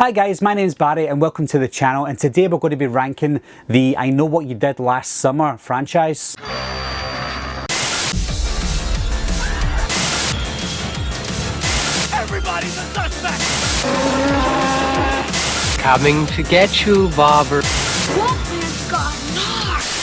Hi guys, my name's Barry and welcome to the channel, and today we're going to be ranking the I Know What You Did Last Summer franchise. Everybody's a suspect! Coming to get you, Bobber. What has got Nards?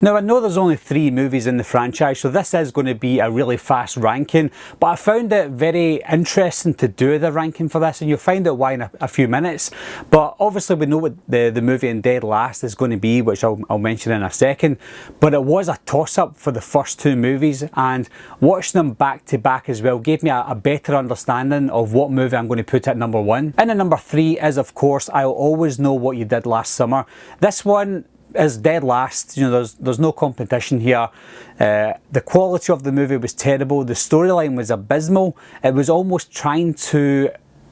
Now I know there's only 3 movies in the franchise, so this is going to be a really fast ranking, but I found it very interesting to do the ranking for this, and you'll find out why in a few minutes. But obviously we know what the movie in Dead Last is going to be, which I'll mention in a second, but it was a toss-up for the first 2 movies, and watching them back to back as well gave me a better understanding of what movie I'm going to put at number 1. And at number 3 is, of course, I'll Always Know What You Did Last Summer. This one is dead last. You know, there's no competition here. The quality of the movie was terrible. The storyline was abysmal. It was almost trying to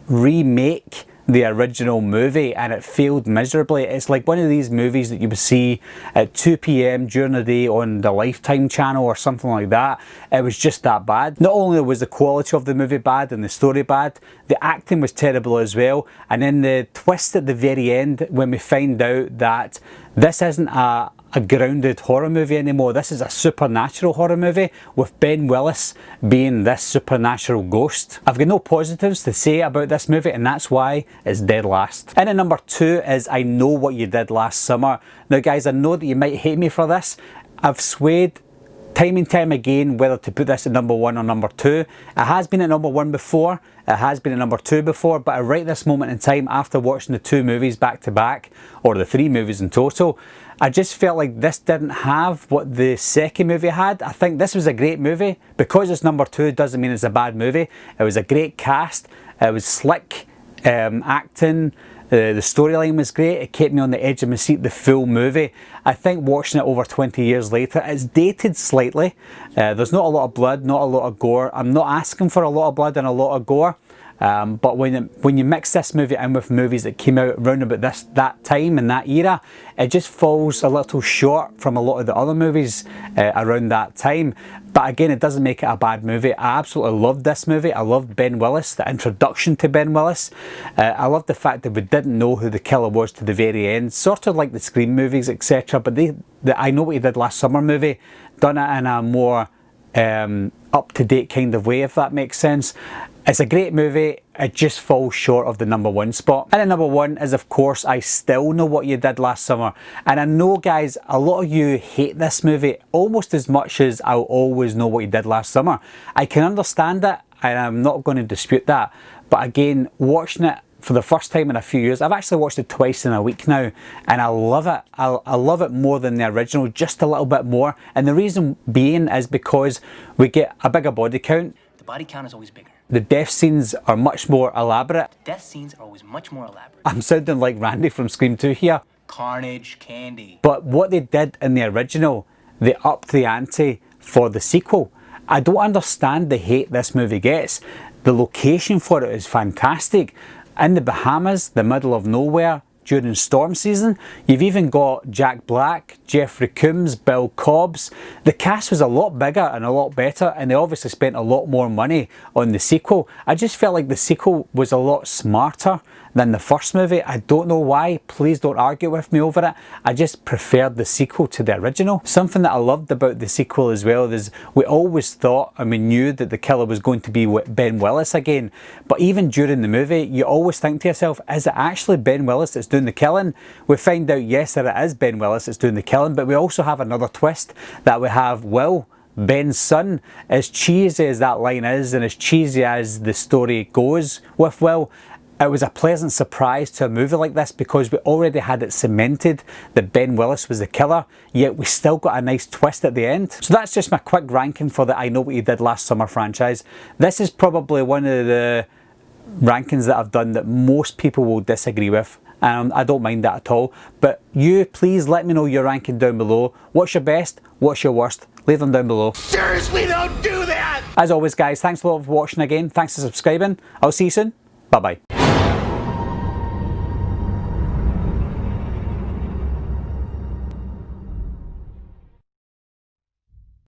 remake the original movie and it failed miserably. It's like one of these movies that you would see at 2 PM during the day on the Lifetime channel or something like that. It was just that bad. Not only was the quality of the movie bad and the story bad, the acting was terrible as well. And then the twist at the very end when we find out that this isn't a grounded horror movie anymore. This is a supernatural horror movie with Ben Willis being this supernatural ghost. I've got no positives to say about this movie, and that's why it's dead last. And at number 2 is I Know What You Did Last Summer. Now guys, I know that you might hate me for this. I've swayed time and time again whether to put this at number 1 or number 2. It has been at number 1 before, it has been at number 2 before, but at right this moment in time, after watching the 2 movies back to back, or the 3 movies in total, I just felt like this didn't have what the second movie had. I think this was a great movie. Because it's number 2 doesn't mean it's a bad movie. It was a great cast, it was slick acting, the storyline was great, it kept me on the edge of my seat the full movie. I think watching it over 20 years later, it's dated slightly. There's not a lot of blood, not a lot of gore. I'm not asking for a lot of blood and a lot of gore. But when you mix this movie in with movies that came out around about that time and that era, it just falls a little short from a lot of the other movies around that time. But again, it doesn't make it a bad movie. I absolutely loved this movie. I loved Ben Willis, the introduction to Ben Willis. I loved the fact that we didn't know who the killer was to the very end, sort of like the Scream movies, etc. But the I Know What You Did Last Summer movie done it in a more up-to-date kind of way, if that makes sense. It's a great movie, it just falls short of the number 1 spot. And at number 1 is, of course, I Still Know What You Did Last Summer. And I know, guys, a lot of you hate this movie almost as much as I'll Always Know What You Did Last Summer. I can understand it, and I'm not going to dispute that. But again, watching it for the first time in a few years, I've actually watched it twice in a week now, and I love it. I love it more than the original, just a little bit more. And the reason being is because we get a bigger body count. The body count is always bigger. The death scenes are much more elaborate. Death scenes are always much more elaborate. I'm sounding like Randy from Scream 2 here. Carnage, candy. But what they did in the original, they upped the ante for the sequel. I don't understand the hate this movie gets. The location for it is fantastic. In the Bahamas, the middle of nowhere, during storm season. You've even got Jack Black, Jeffrey Combs, Bill Cobbs. The cast was a lot bigger and a lot better, and they obviously spent a lot more money on the sequel. I just felt like the sequel was a lot smarter than the first movie. I don't know why, please don't argue with me over it. I just preferred the sequel to the original. Something that I loved about the sequel as well is we always thought and we knew that the killer was going to be Ben Willis again. But even during the movie, you always think to yourself, is it actually Ben Willis that's doing the killing? We find out, yes, that it is Ben Willis that's doing the killing, but we also have another twist that we have Will, Ben's son. As cheesy as that line is, and as cheesy as the story goes with Will, it was a pleasant surprise to a movie like this because we already had it cemented that Ben Willis was the killer, yet we still got a nice twist at the end. So that's just my quick ranking for the I Know What You Did Last Summer franchise. This is probably one of the rankings that I've done that most people will disagree with. I don't mind that at all. But you, please let me know your ranking down below. What's your best? What's your worst? Leave them down below. Seriously, don't do that! As always, guys, thanks a lot for watching again. Thanks for subscribing. I'll see you soon. Bye-bye.